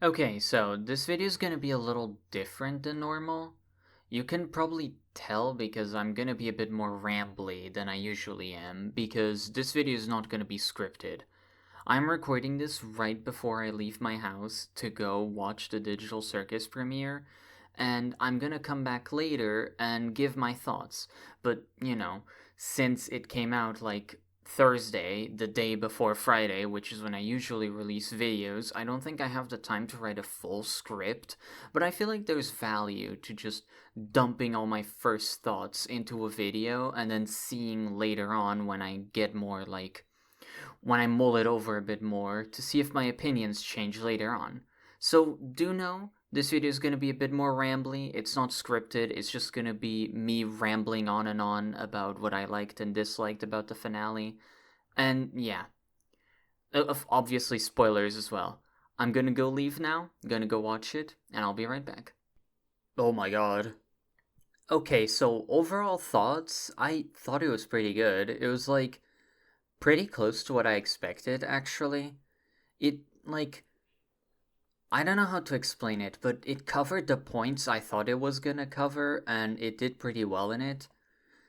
Okay, so this video is gonna be a little different than normal. You can probably tell because I'm gonna be a bit more rambly than I usually am, because this video is not gonna be scripted. I'm recording this right before I leave my house to go watch the Digital Circus premiere, and I'm gonna come back later and give my thoughts. But, since it came out like Thursday, the day before Friday, which is when I usually release videos, I don't think I have the time to write a full script, but I feel like there's value to just dumping all my first thoughts into a video and then seeing later on when I get more when I mull it over a bit more to see if my opinions change later on. So do know this video is going to be a bit more rambly. It's not scripted. It's just going to be me rambling on and on about what I liked and disliked about the finale. And yeah, obviously spoilers as well. I'm going to go leave now. I'm going to go watch it and I'll be right back. Oh my god. Okay, so overall thoughts, I thought it was pretty good. It was pretty close to what I expected, actually. It, I don't know how to explain it, but it covered the points I thought it was gonna cover, and it did pretty well in it.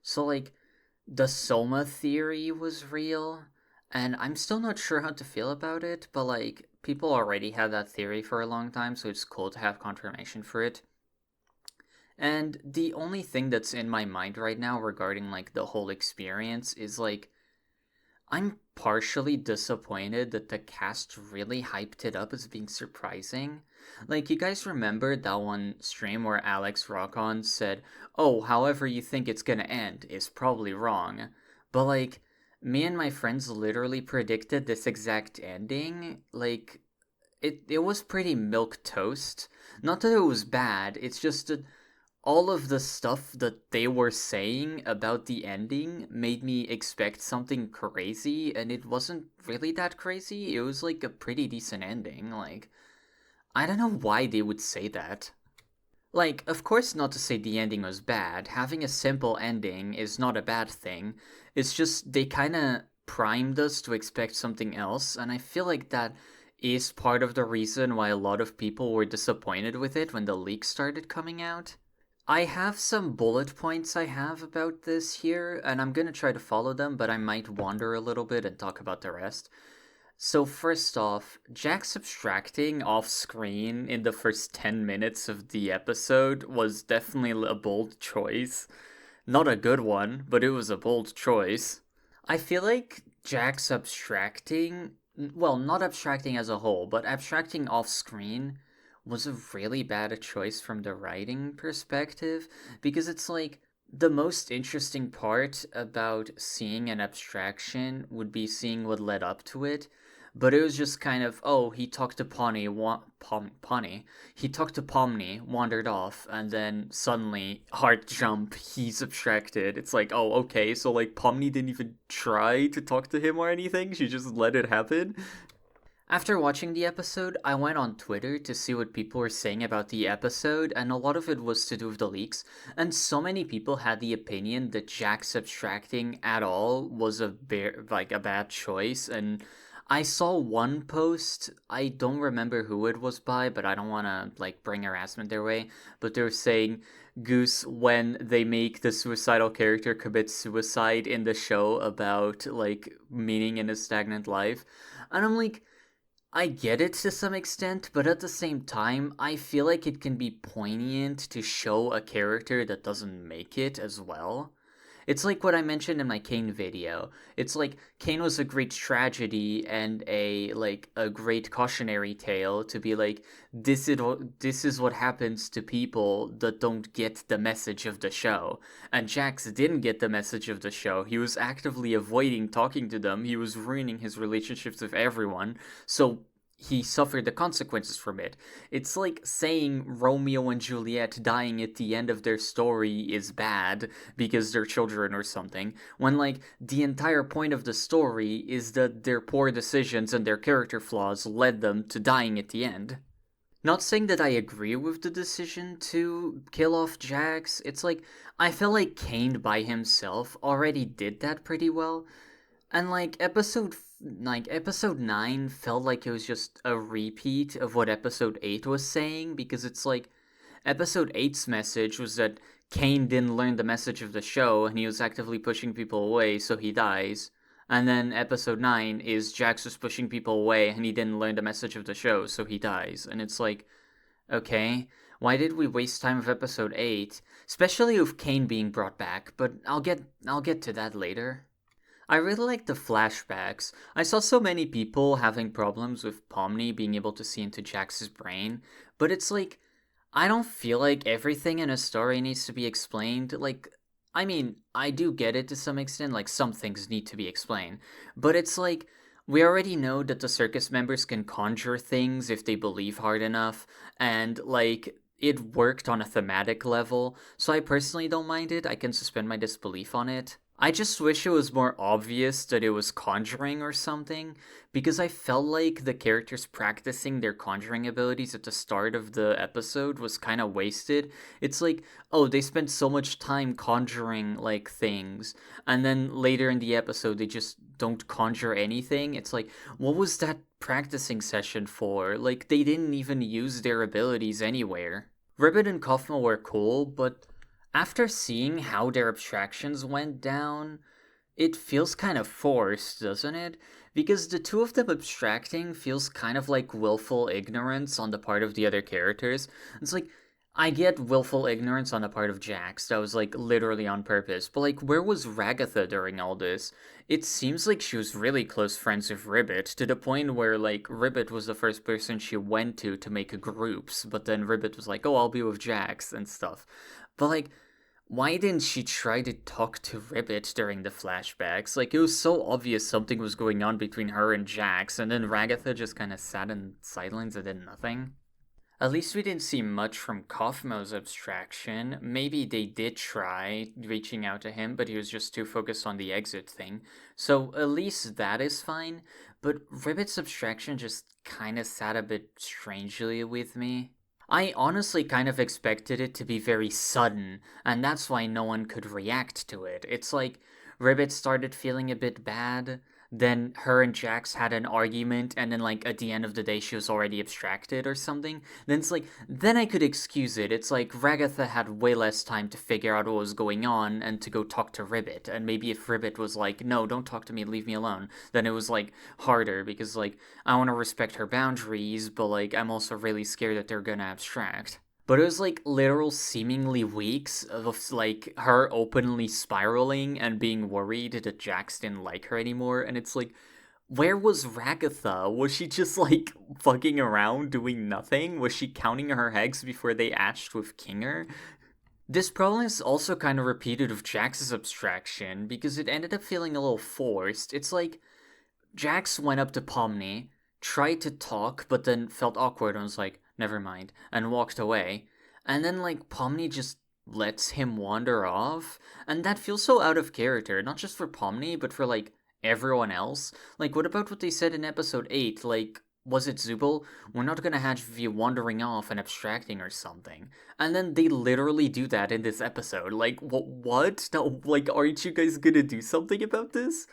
So, the Soma theory was real, and I'm still not sure how to feel about it, but, people already had that theory for a long time, so it's cool to have confirmation for it. And the only thing that's in my mind right now regarding, the whole experience is, I'm partially disappointed that the cast really hyped it up as being surprising. You guys remember that one stream where Alex Rockon said, "Oh, however you think it's gonna end is probably wrong." But, me and my friends literally predicted this exact ending. It was pretty milk toast. Not that it was bad, it's just that all of the stuff that they were saying about the ending made me expect something crazy, and it wasn't really that crazy. It was a pretty decent ending. I don't know why they would say that. Of course, not to say the ending was bad. Having a simple ending is not a bad thing. It's just they kind of primed us to expect something else, and I feel like that is part of the reason why a lot of people were disappointed with it when the leaks started coming out. I have some bullet points I have about this here, and I'm gonna try to follow them, but I might wander a little bit and talk about the rest. So, first off, Jack's abstracting off screen in the first 10 minutes of the episode was definitely a bold choice. Not a good one, but it was a bold choice. I feel like Jack's abstracting, well, not abstracting as a whole, but abstracting off screen was a really bad choice from the writing perspective because it's the most interesting part about seeing an abstraction would be seeing what led up to it, but it was just kind of, oh, he talked to Pawnee, he talked to Pomni, wandered off, and then suddenly, hard jump, he's abstracted. It's oh, okay, so Pomni didn't even try to talk to him or anything, she just let it happen. After watching the episode, I went on Twitter to see what people were saying about the episode, and a lot of it was to do with the leaks. And so many people had the opinion that Jack subtracting at all was a bad choice. And I saw one post. I don't remember who it was by, but I don't want to bring harassment their way. But they were saying Goose when they make the suicidal character commit suicide in the show about meaning in a stagnant life, and I'm I get it to some extent, but at the same time, I feel like it can be poignant to show a character that doesn't make it as well. It's like what I mentioned in my Kane video. It's Kane was a great tragedy and a great cautionary tale to be this is what happens to people that don't get the message of the show. And Jax didn't get the message of the show. He was actively avoiding talking to them. He was ruining his relationships with everyone. So he suffered the consequences from it. It's like saying Romeo and Juliet dying at the end of their story is bad because they're children or something, when the entire point of the story is that their poor decisions and their character flaws led them to dying at the end. Not saying that I agree with the decision to kill off Jax, it's I feel like Kane by himself already did that pretty well. And like episode 9 felt like it was just a repeat of what episode 8 was saying, because it's like episode 8's message was that Kane didn't learn the message of the show and he was actively pushing people away, so he dies. And then episode 9 is Jax was pushing people away and he didn't learn the message of the show, so he dies. And it's like, okay, why did we waste time with episode 8? Especially with Kane being brought back, but I'll get to that later. I really like the flashbacks. I saw so many people having problems with Pomni being able to see into Jax's brain, but it's like I don't feel like everything in a story needs to be explained. Like, I mean, I do get it to some extent, like, some things need to be explained. But it's like, we already know that the circus members can conjure things if they believe hard enough, and, like, it worked on a thematic level, so I personally don't mind it. I can suspend my disbelief on it. I just wish it was more obvious that it was conjuring or something, because I felt like the characters practicing their conjuring abilities at the start of the episode was kind of wasted. It's like, oh, they spent so much time conjuring like things, and then later in the episode they just don't conjure anything. It's like, what was that practicing session for? Like, they didn't even use their abilities anywhere. Ribbit and Kaufmo were cool, but after seeing how their abstractions went down, it feels kind of forced, doesn't it? Because the two of them abstracting feels kind of like willful ignorance on the part of the other characters. It's like, I get willful ignorance on the part of Jax, that was like literally on purpose, but like, where was Ragatha during all this? It seems like she was really close friends with Ribbit, to the point where like Ribbit was the first person she went to make groups, but then Ribbit was like, oh, I'll be with Jax and stuff. But like, why didn't she try to talk to Ribbit during the flashbacks? Like, it was so obvious something was going on between her and Jax, and then Ragatha just kind of sat in silence and did nothing. At least we didn't see much from Kaufmo's abstraction. Maybe they did try reaching out to him, but he was just too focused on the exit thing. So at least that is fine, but Ribbit's abstraction just kind of sat a bit strangely with me. I honestly kind of expected it to be very sudden, and that's why no one could react to it. It's like Ribbit started feeling a bit bad, then her and Jax had an argument, and then, like, at the end of the day, she was already abstracted or something. Then it's like, then I could excuse it. It's like Ragatha had way less time to figure out what was going on and to go talk to Ribbit. And maybe if Ribbit was like, no, don't talk to me, leave me alone, then it was, like, harder because, like, I want to respect her boundaries, but, like, I'm also really scared that they're gonna abstract. But it was like literal seemingly weeks of like her openly spiraling and being worried that Jax didn't like her anymore, and it's like, where was Ragatha? Was she just like fucking around doing nothing? Was she counting her eggs before they hatched with Kinger? This problem is also kind of repeated with Jax's abstraction because it ended up feeling a little forced. It's like Jax went up to Pomni, tried to talk, but then felt awkward and was like, never mind, and walked away. And then, like, Pomni just lets him wander off, and that feels so out of character, not just for Pomni, but for, like, everyone else. Like, what about what they said in episode 8? Like, was it Zubul? We're not gonna have you wandering off and abstracting or something. And then they literally do that in this episode. Like, what? No, like, aren't you guys gonna do something about this?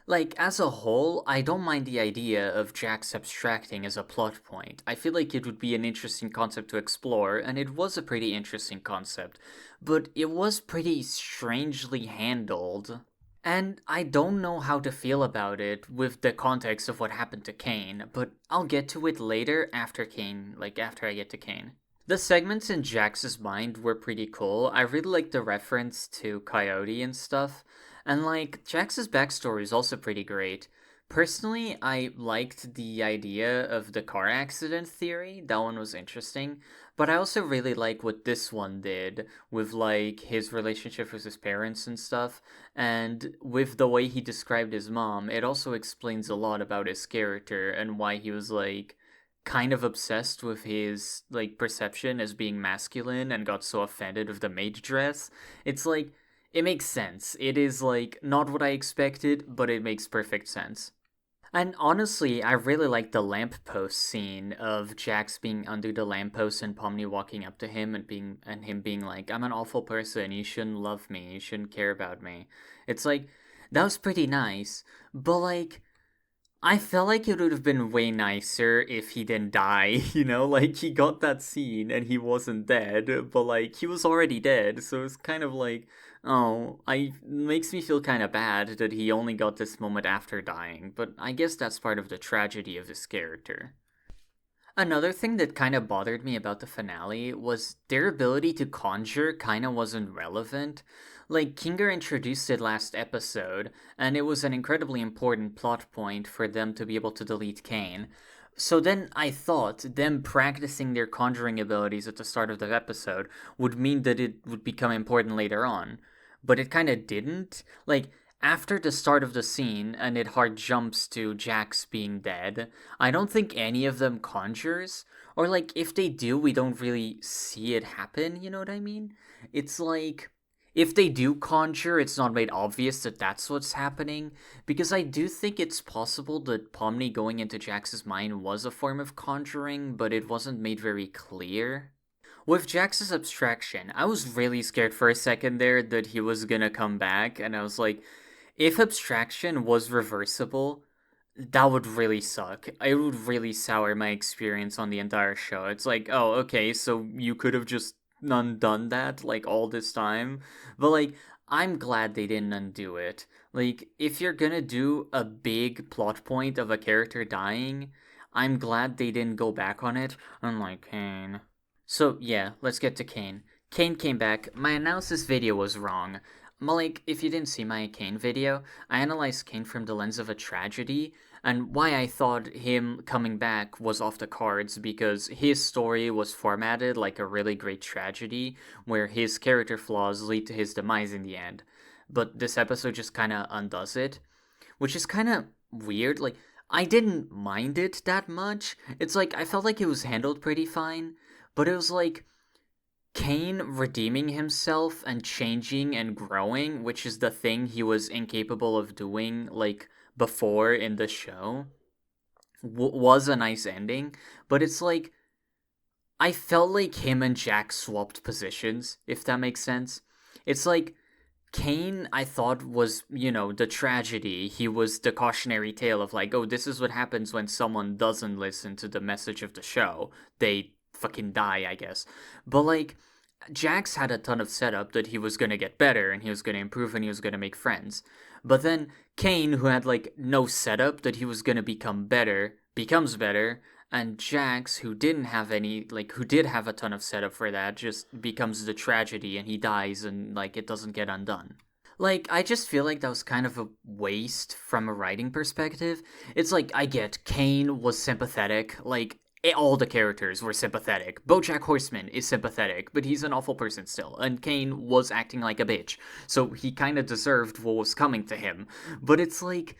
Like, as a whole, I don't mind the idea of Jax abstracting as a plot point. I feel like it would be an interesting concept to explore, and it was a pretty interesting concept, but it was pretty strangely handled. And I don't know how to feel about it with the context of what happened to Kane, but I'll get to it later after Kane, like after I get to Kane. The segments in Jax's mind were pretty cool. I really liked the reference to Coyote and stuff. And like, Jax's backstory is also pretty great. Personally, I liked the idea of the car accident theory. That one was interesting. But I also really like what this one did with like his relationship with his parents and stuff. And with the way he described his mom, it also explains a lot about his character and why he was like kind of obsessed with his like perception as being masculine and got so offended with the maid dress. It's like, it makes sense. It is like not what I expected, but it makes perfect sense. And honestly, I really like the lamppost scene of Jax being under the lamppost and Pomni walking up to him and him being like, "I'm an awful person. You shouldn't love me. You shouldn't care about me." It's like, that was pretty nice, but like, I felt like it would have been way nicer if he didn't die, you know? Like, he got that scene and he wasn't dead, but, like, he was already dead, so it's kind of like, oh, makes me feel kind of bad that he only got this moment after dying, but I guess that's part of the tragedy of his character. Another thing that kind of bothered me about the finale was their ability to conjure kind of wasn't relevant. Like, Kinger introduced it last episode, and it was an incredibly important plot point for them to be able to delete Kane. So then I thought them practicing their conjuring abilities at the start of the episode would mean that it would become important later on. But it kind of didn't. Like, after the start of the scene, and it hard jumps to Jax being dead, I don't think any of them conjures. Or, like, if they do, we don't really see it happen, you know what I mean? It's like, if they do conjure, it's not made obvious that that's what's happening, because I do think it's possible that Pomni going into Jax's mind was a form of conjuring, but it wasn't made very clear. With Jax's abstraction, I was really scared for a second there that he was gonna come back, and I was like, if abstraction was reversible, that would really suck. It would really sour my experience on the entire show. It's like, oh, okay, so you could have just undone that, like, all this time. But, like, I'm glad they didn't undo it. Like, if you're gonna do a big plot point of a character dying, I'm glad they didn't go back on it, unlike Kane. So, yeah, let's get to Kane. Kane came back. My analysis video was wrong. Malik, if you didn't see my Kane video, I analyzed Kane from the lens of a tragedy, and why I thought him coming back was off the cards because his story was formatted like a really great tragedy where his character flaws lead to his demise in the end. But this episode just kind of undoes it, which is kind of weird. Like, I didn't mind it that much. It's like, I felt like it was handled pretty fine, but it was like, Kane redeeming himself and changing and growing, which is the thing he was incapable of doing, like, before in the show, was a nice ending. But it's like, I felt like him and Jack swapped positions, if that makes sense. It's like, Kane, I thought, was, the tragedy. He was the cautionary tale of, like, oh, this is what happens when someone doesn't listen to the message of the show. They fucking die, I guess. But, like, Jax had a ton of setup that he was gonna get better and he was gonna improve and he was gonna make friends. But then Kane, who had, like, no setup that he was gonna become better, becomes better, and Jax, who didn't have any, like, who did have a ton of setup for that, just becomes the tragedy and he dies and, like, it doesn't get undone. Like, I just feel like that was kind of a waste from a writing perspective. It's like, I get Kane was sympathetic, like, all the characters were sympathetic. BoJack Horseman is sympathetic, but he's an awful person still, and Kane was acting like a bitch, so he kind of deserved what was coming to him. But it's like,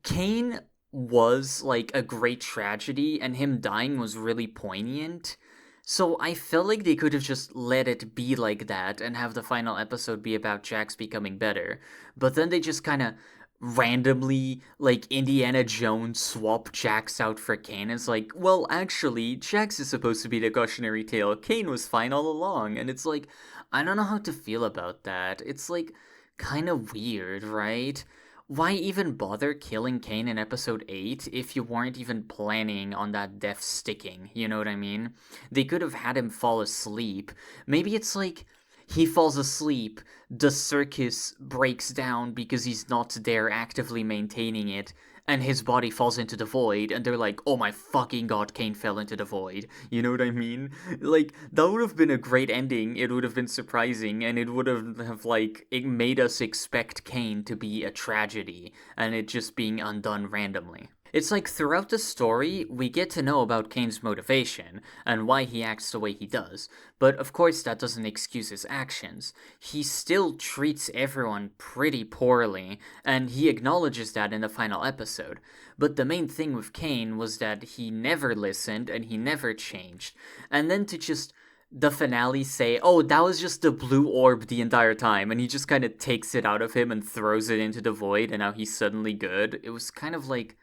Kane was like a great tragedy, and him dying was really poignant. So I felt like they could have just let it be like that and have the final episode be about Jax becoming better. But then they just kind of randomly, like, Indiana Jones swap Jax out for Kane. It's like, well, actually, Jax is supposed to be the cautionary tale. Kane was fine all along. And it's like, I don't know how to feel about that. It's like kind of weird, right? Why even bother killing Kane in episode 8 if you weren't even planning on that death sticking? You know what I mean? They could have had him fall asleep. Maybe it's like he falls asleep, the circus breaks down because he's not there actively maintaining it, and his body falls into the void, and they're like, oh my fucking god, Kane fell into the void. You know what I mean? Like, that would have been a great ending, it would have been surprising, and it would have like, it made us expect Kane to be a tragedy, and it just being undone randomly. It's like throughout the story, we get to know about Kane's motivation and why he acts the way he does, but of course that doesn't excuse his actions. He still treats everyone pretty poorly, and he acknowledges that in the final episode. But the main thing with Kane was that he never listened and he never changed. And then to just the finale say, oh, that was just the blue orb the entire time, and he just kind of takes it out of him and throws it into the void, and now he's suddenly good. It was kind of like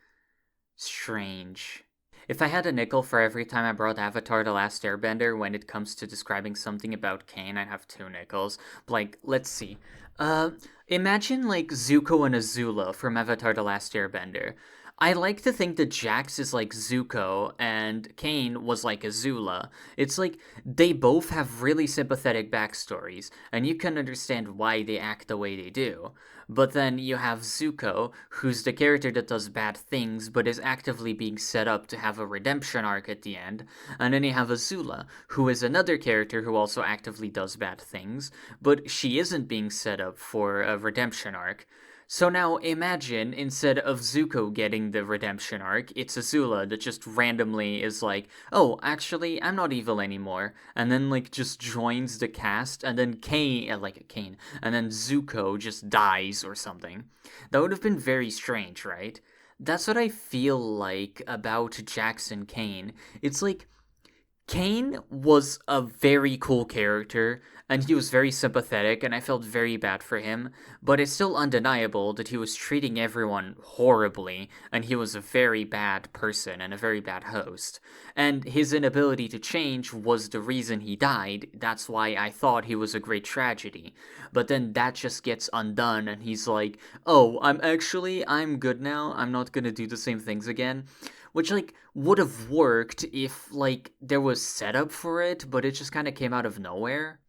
strange. If I had a nickel for every time I brought Avatar The Last Airbender when it comes to describing something about Kane, I'd have 2 nickels. Like, let's see. Imagine, like, Zuko and Azula from Avatar The Last Airbender. I like to think that Jax is like Zuko and Kane was like Azula. It's like they both have really sympathetic backstories, and you can understand why they act the way they do. But then you have Zuko, who's the character that does bad things but is actively being set up to have a redemption arc at the end. And then you have Azula, who is another character who also actively does bad things, but she isn't being set up for a redemption arc. So now imagine instead of Zuko getting the redemption arc, it's Azula that just randomly is like, oh, actually, I'm not evil anymore, and then like just joins the cast, and then Kane, and then Zuko just dies or something. That would have been very strange, right? That's what I feel like about Jackson Kane. It's like Kane was a very cool character, and he was very sympathetic, and I felt very bad for him, but it's still undeniable that he was treating everyone horribly, and he was a very bad person and a very bad host. And his inability to change was the reason he died. That's why I thought he was a great tragedy. But then that just gets undone, and he's like, oh, I'm good now, I'm not gonna do the same things again, which like would have worked if like there was setup for it, but it just kind of came out of nowhere.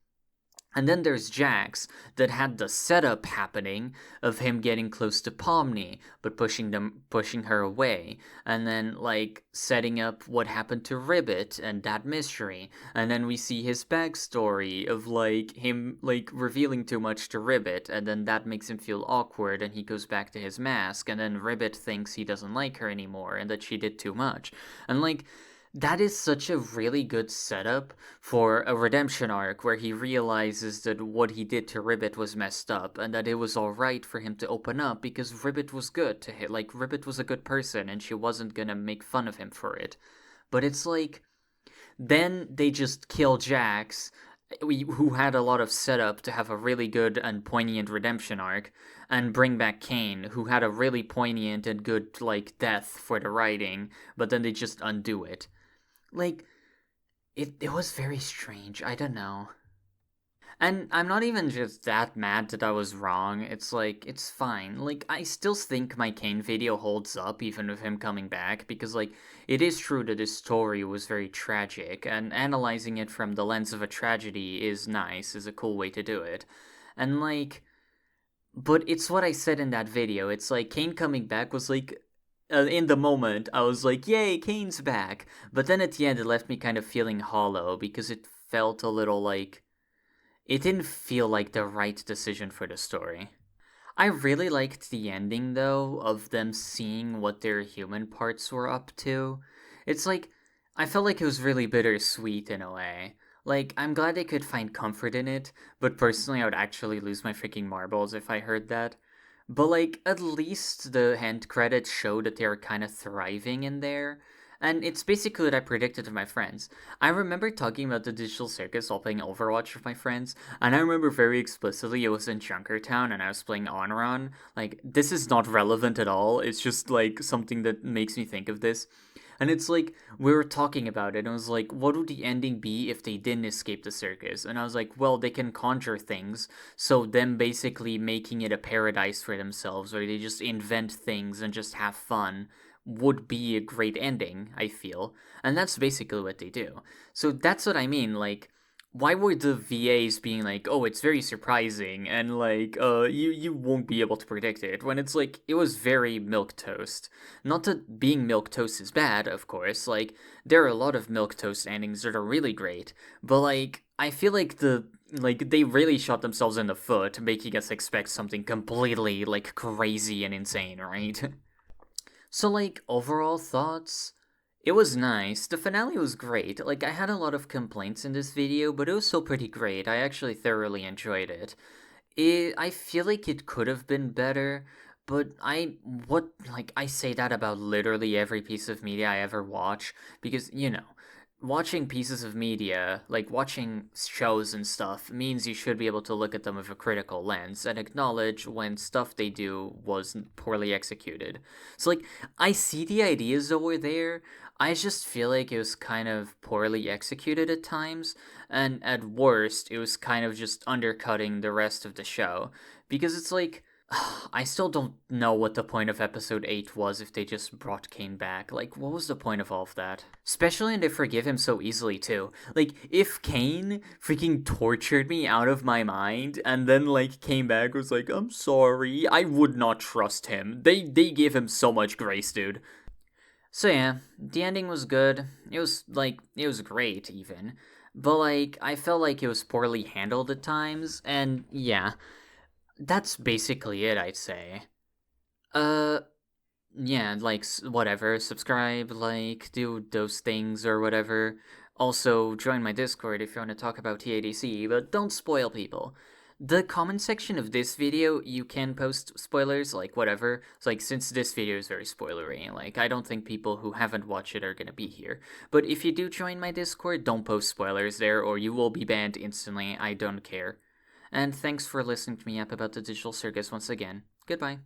And then there's Jax that had the setup happening of him getting close to Pomni, but pushing her away, and then like setting up what happened to Ribbit and that mystery, and then we see his backstory of like him like revealing too much to Ribbit, and then that makes him feel awkward, and he goes back to his mask, and then Ribbit thinks he doesn't like her anymore and that she did too much, and like that is such a really good setup for a redemption arc where he realizes that what he did to Ribbit was messed up and that it was alright for him to open up because Ribbit was good to him. Like, Ribbit was a good person and she wasn't gonna make fun of him for it. But it's like, then they just kill Jax, who had a lot of setup to have a really good and poignant redemption arc, and bring back Kane, who had a really poignant and good, like, death for the writing, but then they just undo it. Like, it was very strange. I don't know. And I'm not even just that mad that I was wrong. It's like, it's fine. Like, I still think my Kane video holds up even with him coming back, because, like, it is true that his story was very tragic, and analyzing it from the lens of a tragedy is nice, is a cool way to do it. And, like, but it's what I said in that video. It's like, Kane coming back was like, in the moment, I was like, yay, Kane's back. But then at the end, it left me kind of feeling hollow because it felt a little like. It didn't feel like the right decision for the story. I really liked the ending, though, of them seeing what their human parts were up to. It's like. I felt like it was really bittersweet in a way. Like, I'm glad they could find comfort in it, but personally, I would actually lose my freaking marbles if I heard that. But like, at least the end credits show that they're kind of thriving in there. And it's basically what I predicted to my friends. I remember talking about the digital circus while playing Overwatch with my friends, and I remember very explicitly it was in Junkertown and I was playing Onron. Like, this is not relevant at all, it's just like something that makes me think of this. And it's like, we were talking about it, and it was like, what would the ending be if they didn't escape the circus? And I was like, well, they can conjure things, so them basically making it a paradise for themselves, where they just invent things and just have fun, would be a great ending, I feel. And that's basically what they do. So that's what I mean, like, why were the VAs being like, oh, it's very surprising and like, you won't be able to predict it, when it's like it was very milk toast. Not that being milk toast is bad, of course. Like, there are a lot of milk toast endings that are really great, but like, I feel like they really shot themselves in the foot, making us expect something completely like crazy and insane, right? So, like, overall thoughts? It was nice. The finale was great. Like, I had a lot of complaints in this video, but it was still pretty great. I actually thoroughly enjoyed it. I feel like it could have been better, but I say that about literally every piece of media I ever watch, because, watching pieces of media, like watching shows and stuff, means you should be able to look at them with a critical lens and acknowledge when stuff they do was poorly executed. So, like, I see the ideas that were there, I just feel like it was kind of poorly executed at times, and at worst, it was kind of just undercutting the rest of the show. Because it's like, I still don't know what the point of episode 8 was if they just brought Kane back. Like, what was the point of all of that? Especially when they forgive him so easily, too. Like, if Kane freaking tortured me out of my mind and then, like, came back was like, I'm sorry, I would not trust him. They gave him so much grace, dude. So yeah, the ending was good. It was great, even. But, like, I felt like it was poorly handled at times, and yeah, that's basically it, I'd say. Uh, yeah, like, whatever. Subscribe, like, do those things or whatever. Also, join my Discord if you want to talk about TADC, but don't spoil people. The comment section of this video, you can post spoilers, like, whatever. It's like, since this video is very spoilery, like, I don't think people who haven't watched it are gonna be here. But if you do join my Discord, don't post spoilers there, or you will be banned instantly. I don't care. And thanks for listening to me up about the digital circus once again. Goodbye.